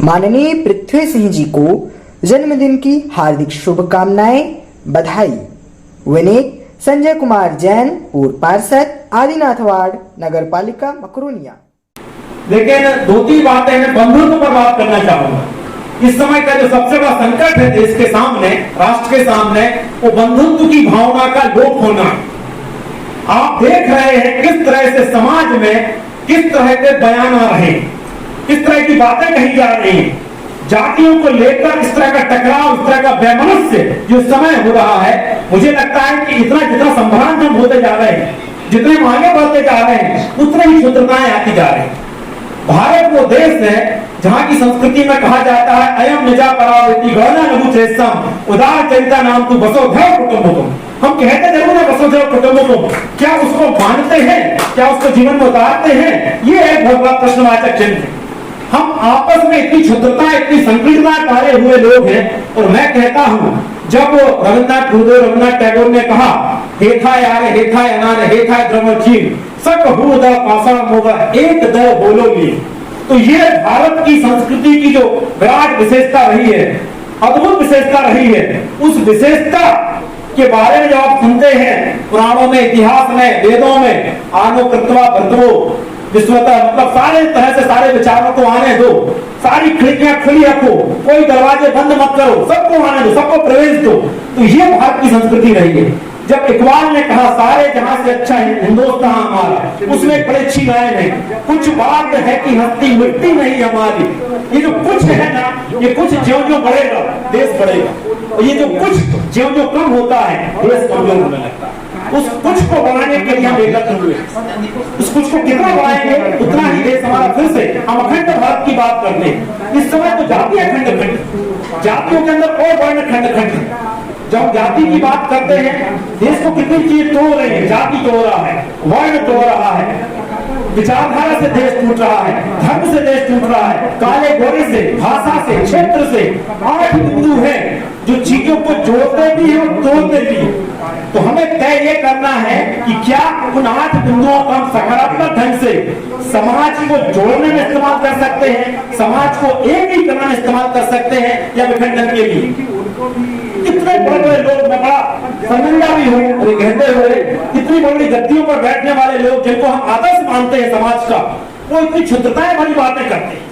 माननीय पृथ्वी सिंह जी को जन्मदिन की हार्दिक शुभकामनाएं, बधाई। विनीत संजय कुमार जैन, पूर्व पार्षद, आदिनाथ वार्ड, नगर पालिका मकरोनिया। लेकिन दो तीन बातें मैं बंधुत्व पर बात करना चाहूंगा। इस समय का जो सबसे बड़ा संकट है देश के सामने, राष्ट्र के सामने, वो बंधुत्व की भावना का लोप होना। आप देख रहे हैं किस तरह से समाज में किस तरह के बयान आ रहे हैं, किस तरह की बातें कही जा रही हैं, जातियों को लेकर इस तरह का टकराव, इस तरह का वैमनस्य जो समय हो रहा है। मुझे लगता है कि इतना जितना संभ्रांत हम होते जा रहे हैं, जितने हम आगे बढ़ते जा रहे हैं, उतने ही क्षुद्रताएं आती जा रही हैं। भारत वो देश है जहां की संस्कृति में कहा जाता है अयम निजा परावृत्ति गणना लघु चेष्टम उदार चरिता नाम तू वसुधैव कुटुंबकम। हम कहते जरूर है वसुधैव कुटुंबकम, क्या उसको मानते हैं, क्या उसको जीवन में उतारते हैं? ये एक बहुत बड़ा प्रश्नवाचक चिन्ह है। हम आपस में इतनी क्षुद्रता, इतनी संकीर्णता पाए हुए लोग हैं। और मैं कहता हूं, जब रविन्द्रनाथ गुरुदेव रविन्द्रनाथ टैगोर ने कहा हेथाय आरे हेथाय अनारे हेथाय द्रवचीन सक हुदा पाषाण मोगा एक द बोलो ली, तो ये भारत की संस्कृति की जो विराट विशेषता रही है, अद्भुत विशेषता रही है, उस विशेषता के बारे में जब आप सुनते हैं पुराणों में, इतिहास में, वेदों में, आनो कृत्वा भद्रो विश्वता, मतलब सारे तरह से सारे विचारों को आने दो, सारी खिड़कियां खुली रखो, कोई दरवाजे बंद मत करो, सबको आने दो, सबको प्रवेश दो। तो ये भारत की संस्कृति रही है। जब इकबाल ने कहा सारे जहां से अच्छा हिंदुस्तान हमारा, उसमें एक बड़ी अच्छी लाइन है, कुछ बात है कि हस्ती मिट्टी नहीं हमारी। ये जो कुछ है ना, ये कुछ ज्यों ज्यों बढ़ेगा देश बढ़ेगा, और ये जो कुछ ज्यों ज्यों कम होता है देश कमजोर होने लगता है। उस कुछ को बढ़ाने के लिए हम एकत्र हुए, उस कुछ को कितना बढ़ाएंगे उतना ही देश हमारा फिर से, हम अखंड भारत की बात करते हैं। इस समय तो जाति अखंड खंड, जातियों के अंदर और वर्ण खंड खंड। जब जाति की बात करते हैं, देश को कितनी चीज तोड़ रही है, जाति तोड़ रहा है, वर्ण तोड़ रहा है, विचारधारा से देश टूट रहा है, धर्म से देश टूट रहा है, काले गोरे से, भाषा से, क्षेत्र से। 8 बिंदु है जो चीजों को जोड़ते भी है और तोड़ते भी है। तो हमें तय ये करना है कि क्या उन 8 बिंदुओं को हम सकारात्मक ढंग से समाज को जोड़ने में इस्तेमाल कर सकते हैं, समाज को एक ही करने में इस्तेमाल कर सकते हैं, या विखंडन के लिए। कितने बड़े बड़े लोग, मैं बड़ा शर्मिंदा भी हूँ कहते हुए, इतनी बड़ी गद्दियों पर बैठने वाले लोग जिनको हम आदर्श मानते हैं समाज का, वो इतनी क्षुद्रताएं भरी बातें करते हैं।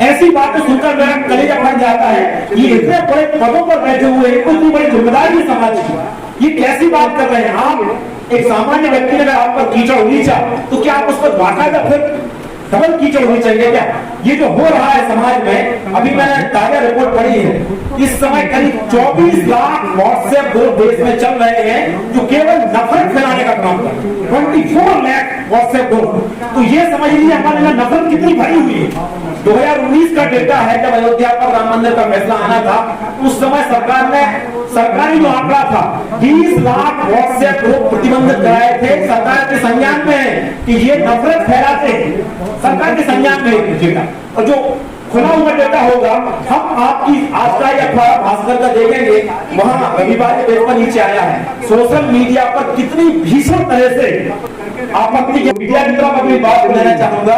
ऐसी बातें सुनकर मेरा कलेजा फट जाता है। ये इतने बड़े पदों पर बैठे हुए, इतनी बड़ी जिम्मेदारी समाज की, ये कैसी बात कर रहे हैं आप? एक सामान्य व्यक्ति ने अगर आप पर कीचड़ उलीचा, तो क्या आप उस पर बाकायदा फिर डबल कीचड़ होनी चाहिए क्या? ये जो हो रहा है समाज में, अभी मैंने ताजा रिपोर्ट पढ़ी है, इस समय करीब 24 लाख व्हाट्सएप ग्रुप देश में चल रहे हैं जो केवल नफरत फैलाने का काम करते हैं। 24 लाख व्हाट्सएप ग्रुप। तो ये समझ लीजिए हमारे यहाँ नफरत कितनी भरी हुई है। 2019 का डेटा है, जब अयोध्या पर राम मंदिर का फैसला आना था, उस समय सरकार ने सरकारी जो आंकड़ा था 20 लाख व्हाट्सएप ग्रुप प्रतिबंधित कराए थे। सरकार के संज्ञान में है कि ये नफरत फैलाते हैं, सरकार के संज्ञान में डेटा। और जो खुला हुआ डेटा होगा, हम आपकी आज का या भास्कर का देखेंगे, वहां रविवार पेज पर नीचे आया है सोशल मीडिया पर कितनी भीषण तरह से आपत्ति के। मीडिया की तरफ अपनी बात लेना चाहूंगा।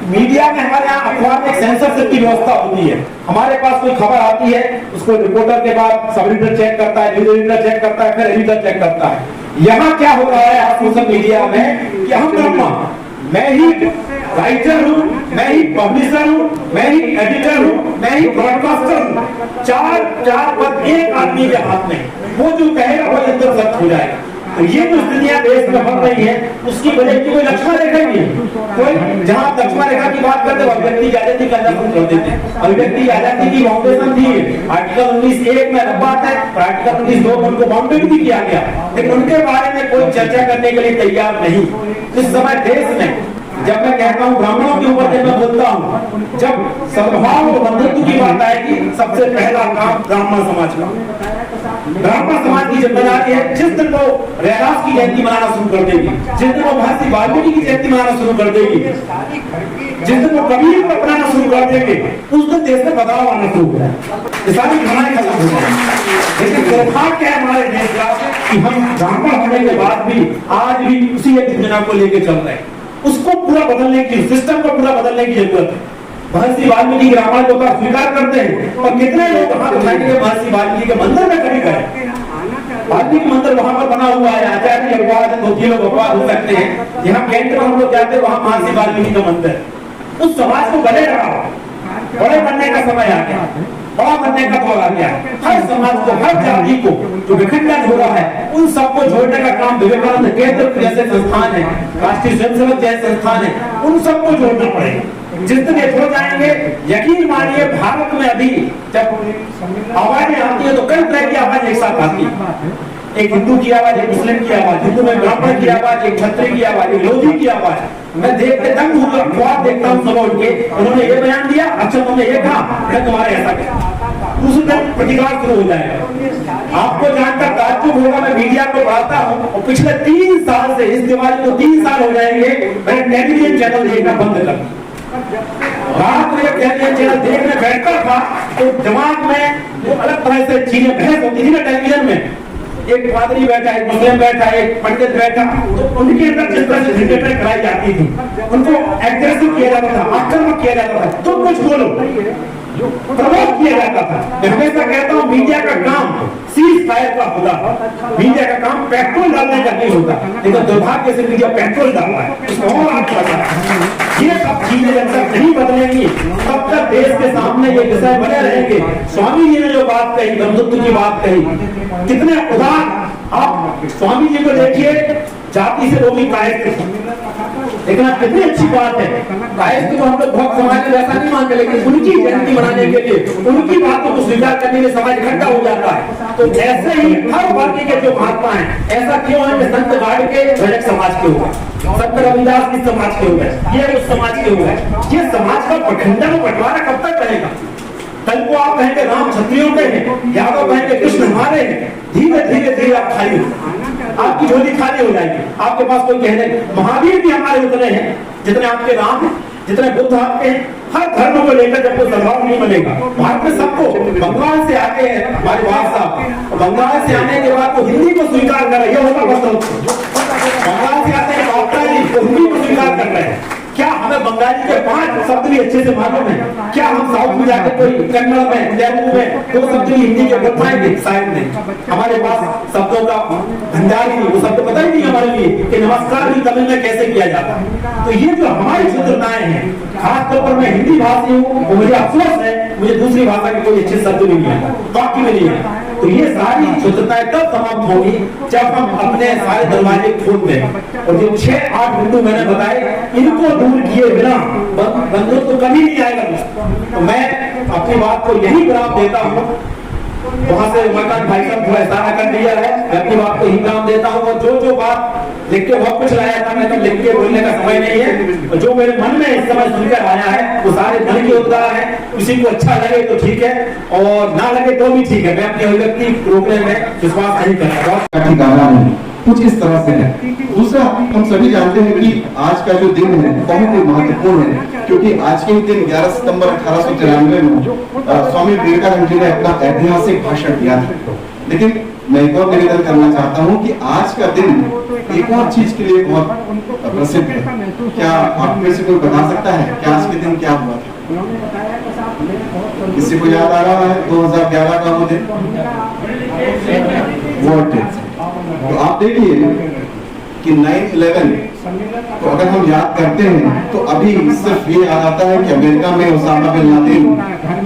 मीडिया में हमारे यहाँ अखबार में सेंसरशिप की व्यवस्था होती है। हमारे पास कोई खबर आती है, उसको रिपोर्टर के बाद सब एडिटर चेक करता है, न्यूज एडिटर चेक करता है, फिर एडिटर चेक करता है। यहाँ क्या हो रहा है सोशल मीडिया में कि हम ब्रह्मा, मैं ही राइटर हूँ, मैं ही पब्लिशर हूँ, मैं ही एडिटर हूँ, मैं ही ब्रॉडकास्टर हूँ। चार पद एक आदमी के हाथ में, वो जो कहेगा वो एकदम सत्य हो जाएगा। तो ये जो दुनिया देश में बढ़ रही है, उसकी वजह की कोई लक्ष्मण रेखा ही नहीं। कोई जहां लक्ष्मण रेखा की बात करते हैं, अभिव्यक्ति की आजादी का कर देते हैं। अभिव्यक्ति की आजादी की फाउंडेशन थी आर्टिकल 19(1) में बात है, और आर्टिकल 19(2) में उनको बाउंडेड भी किया गया, लेकिन उनके बारे में कोई चर्चा करने के लिए तैयार नहीं। इस समय देश में जब मैं कहता हूँ ब्राह्मणों के ऊपर जब मैं बोलता हूँ, जब सद्भाव और बंधुत्व की बात आएगी, सबसे पहला काम ब्राह्मण समाज का, ब्राह्मण समाज की जिम्मेदारी है। जिस दिन वो रैदास की जयंती मनाना शुरू कर देगी, जिस दिन वो महर्षि वाल्मीकि की जयंती मनाना शुरू कर देगी, जिस दिन वो कबीर को अपनाना शुरू कर देंगे, उस दिन देश में बदलाव आना शुरू हो जाए। इस्लामिक हमारे खत्म हो जाए। लेकिन दुर्भाग्य है हमारे देश का कि हम ब्राह्मण होने के बाद भी आज भी उसी एक योजना को लेकर चल रहे हैं। उसको पूरा बदलने की, सिस्टम को पूरा बदलने की जरूरत है। महर्षि वाल्मीकि की रामायण को तो स्वीकार करते हैं, और कितने लोग हाथ उठाएंगे महर्षि वाल्मीकि के मंदिर में कभी गए? वाल्मीकि मंदिर वहां पर बना हुआ है, आचार्य की अपवाद है, दो लोग अपवाद हो सकते हैं। यहाँ कैंट में हम लोग जाते हैं, वहां महर्षि वाल्मीकि का मंदिर। उस समाज को गले लगाओ, बड़े बनने का समय आ गया, बड़ा बनने का दौर आ गया। हर समाज को, हर जाति को जो विखंडन हो रहा है, उन सबको जोड़ने का काम विवेकानंद केंद्र जैसे संस्थान है, राष्ट्रीय स्वयंसेवक जैसे संस्थान है, उन सबको जोड़ना पड़ेगा। जिस दिन ये हो जाएंगे, यकीन मानिए भारत में अभी जब आवाजें आती है तो कई तरह की आवाज एक साथ आती है। एक हिंदू की आवाज, एक मुस्लिम की आवाज, हिंदू में ब्राह्मण की आवाज, एक क्षत्रिय की आवाज, एक लोधी की आवाज। मैं देखते दंग हूँ, ख्वाब देखता हूँ सब उठ के, उन्होंने ये बयान दिया, अच्छा तुमने ये कहा, मैं तुम्हारे ऐसा कहा, दूसरे दिन प्रतिकार शुरू हो जाएगा। आपको जानकर ताज्जुब होगा, मैं मीडिया को पढ़ाता हूँ और पिछले 3 साल से, इस दिवाली को 3 साल हो जाएंगे, मैंने टेलीविजन चैनल देखना बंद कर दिया। रात में टेलीविजन चैनल देखने बैठता था तो दिमाग में वो अलग तरह से चीजें बहस होती थी ना टेलीविजन में। एक पादरी बैठा, एक मुस्लिम बैठा, एक पंडित बैठा, तो उनके अंदर जिस तरह से झंझटें कराई जाती थी, उनको एग्रेसिव किया जाता था, आक्रामक किया जाता था, तुम कुछ बोलो, प्रमोट किया जाता था। मैं हमेशा कहता हूँ मीडिया का काम सीज फायर का होता, मीडिया का काम पेट्रोल डालने का नहीं होता, लेकिन दुर्भाग्य से मीडिया पेट्रोल डालता है। और आप पता है ये सब चीजें जब तक नहीं बदलेंगी तब तक देश के सामने ये विषय बने रहेंगे। स्वामी जी ने जो बात कही, बंधुत्व की बात कही, कितने उदार, आप स्वामी जी को देखिए, जाति से वो भी कायस्थ, लेकिन कितनी अच्छी बात है। कायस्थ को हम लोग बहुत समाज में ऐसा नहीं मानते, लेकिन उनकी जयंती मनाने के लिए, उनकी बातों को स्वीकार करने में समाज इकट्ठा हो जाता है। तो ऐसे ही हर वर्ग के जो महात्मा है, ऐसा क्यों है कि संत बाढ़ के भजक समाज के हो गए, संत रविदास की समाज के हो गए, ये उस समाज के हो गए। ये समाज का प्रखंडन बंटवारा कब तक रहेगा? कल को आप कहेंगे राम क्षत्रियों के हैं, यादव कहेंगे कृष्ण हमारे हैं, धीरे धीरे धीरे आप खाली आपकी झोली खाली हो जाएगी, आपके पास कोई कहने। महावीर भी हमारे उतने हैं जितने आपके राम, जितने बुद्ध आपके हैं। हर धर्म को लेकर जब कोई सद्भाव नहीं बनेगा, भारत में सबको, बंगाल से आके हैं हमारे बाप साहब, बंगाल से आने के बाद तो हिंदी को स्वीकार कर रहे, ये होगा बस। बंगाल से आते हैं डॉक्टर जी, तो हिंदी को स्वीकार कर रहे हैं। क्या हमें बंगाली के 5 शब्द भी अच्छे से मालूम है? क्या हम साउथ में जाकर कोई कन्नड़ में, तेलुगु में 2 शब्द भी हिंदी के बोल पाएंगे? शायद नहीं। हमारे पास शब्दों का भंडार ही नहीं, वो शब्द पता ही नहीं हमारे लिए कि नमस्कार भी तमिल में कैसे किया जाता है। तो ये जो हमारी शुद्धताएं हैं, खासतौर पर मैं हिंदी भाषी हूँ और मुझे अफसोस है, मुझे दूसरी भाषा के कोई अच्छे शब्द नहीं है, वाक्य में नहीं है। तो ये सारी शुद्धताएं तब समाप्त होगी जब हम अपने सारे दरवाजे खोल दें। और जो 6-8 बिंदु मैंने बताए, इनको दूर किए बिना बंधुत्व तो कभी नहीं आएगा। तो मैं अपनी बात को यही विराम देता हूँ। वहां से उमाकांत भाई साहब थोड़ा इशारा कर दिया है, मैं अपनी बात को ही विराम देता हूँ। और जो बात लिख के बहुत कुछ लाया था, मैं तो लिख के बोलने का समय नहीं है। जो मेरे मन में इस समय सुनकर आया है वो सारे मन के उद्गार है। किसी को अच्छा लगे तो ठीक है, और ना लगे तो भी ठीक है। मैं अपनी अभिव्यक्ति रोकने में विश्वास नहीं करता। कुछ इस तरह से है। दूसरा, हम सभी जानते हैं कि आज का जो दिन है बहुत ही महत्वपूर्ण है, क्योंकि आज के ही दिन 11 सितंबर 1893 में स्वामी विवेकानंद जी ने अपना ऐतिहासिक भाषण दिया था। लेकिन मैं एक और निवेदन करना चाहता हूं कि आज का दिन एक और चीज के लिए बहुत प्रसिद्ध है। क्या आप में से कोई बता सकता है कि आज के दिन क्या हुआ था? किसी को याद आ रहा है 2011 का वो दिन? वोट। तो आप देखिए कि 9/11 तो अगर हम याद करते हैं तो अभी सिर्फ ये याद आता है कि अमेरिका में उसामा बिन लादेन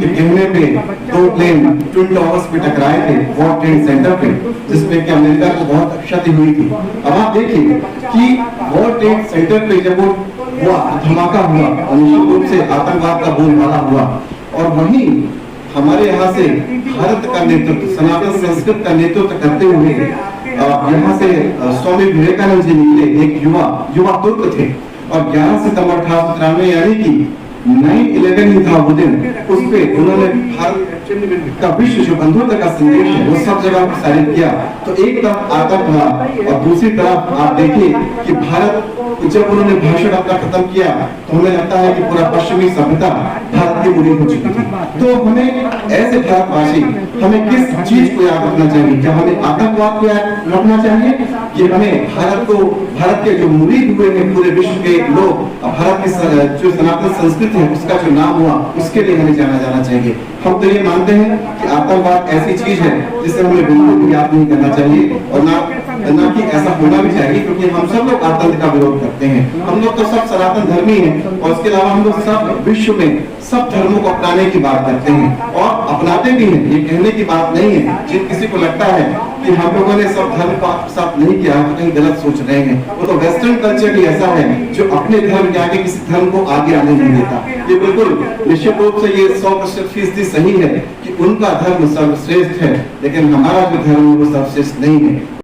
के कहने पे 2 प्लेन ट्विन टावर्स पे टकराए थे, वर्ल्ड ट्रेड सेंटर पे, जिसमें कि अमेरिका को बहुत क्षति हुई थी। अब आप देखिए कि वर्ल्ड ट्रेड सेंटर पे जब वो हुआ, धमाका हुआ, निश्चित रूप से आतंकवाद का बोलबाला हुआ। और वहीं हमारे यहाँ से भारत का नेतृत्व, सनातन संस्कृत का नेतृत्व करते हुए यहाँ से स्वामी विवेकानंद जी निकले, एक युवा तुर्क थे। और 11 सितंबर 1893 यानी कि 9/11 ही था वो दिन, उस पे उन्होंने भारत का विश्व जो बंधुत्व का संदेश है वो सब जगह प्रसारित किया। तो एक तरफ आतंक हुआ और दूसरी तरफ आप देखिए कि भारत, जब उन्होंने भाषण अपना खत्म किया तो हमें लगता है कि पूरा पश्चिमी सभ्यता भारत की मुरीद हो चुकी थी। तो हमें ऐसे भारतवासी हमें किस चीज को याद रखना चाहिए? क्या हमें आतंकवाद को याद रखना चाहिए कि हमें भारत के जो मुरीद हुए हैं पूरे विश्व के लोग, भारत की जो सनातन संस्कृति है उसका जो नाम हुआ उसके लिए हमें जाना जाना चाहिए। हम तो ये मानते हैं कि आतंकवाद ऐसी चीज है जिसे हमें बिल्कुल भी याद नहीं करना चाहिए और ना कि ऐसा होना भी चाहिए, क्योंकि हम सब लोग आतंक का विरोध करते हैं। हम लोग तो सब सनातन धर्मी हैं और उसके अलावा हम लोग सब विश्व में सब धर्मों को अपनाने की बात करते हैं और अपनाते भी हैं। ये कहने की बात नहीं है। जिन किसी को लगता है कि हम लोगों ने सब धर्म को साथ नहीं किया तो कहीं गलत सोच रहे हैं। वो तो वेस्टर्न कल्चर ही ऐसा है जो अपने धर्म के आगे किसी धर्म को आगे आने नहीं देता। ये बिल्कुल निश्चित रूप से ये 100% सही है कि उनका धर्म सर्वश्रेष्ठ है, लेकिन हमारा जो धर्म वो सर्वश्रेष्ठ नहीं है।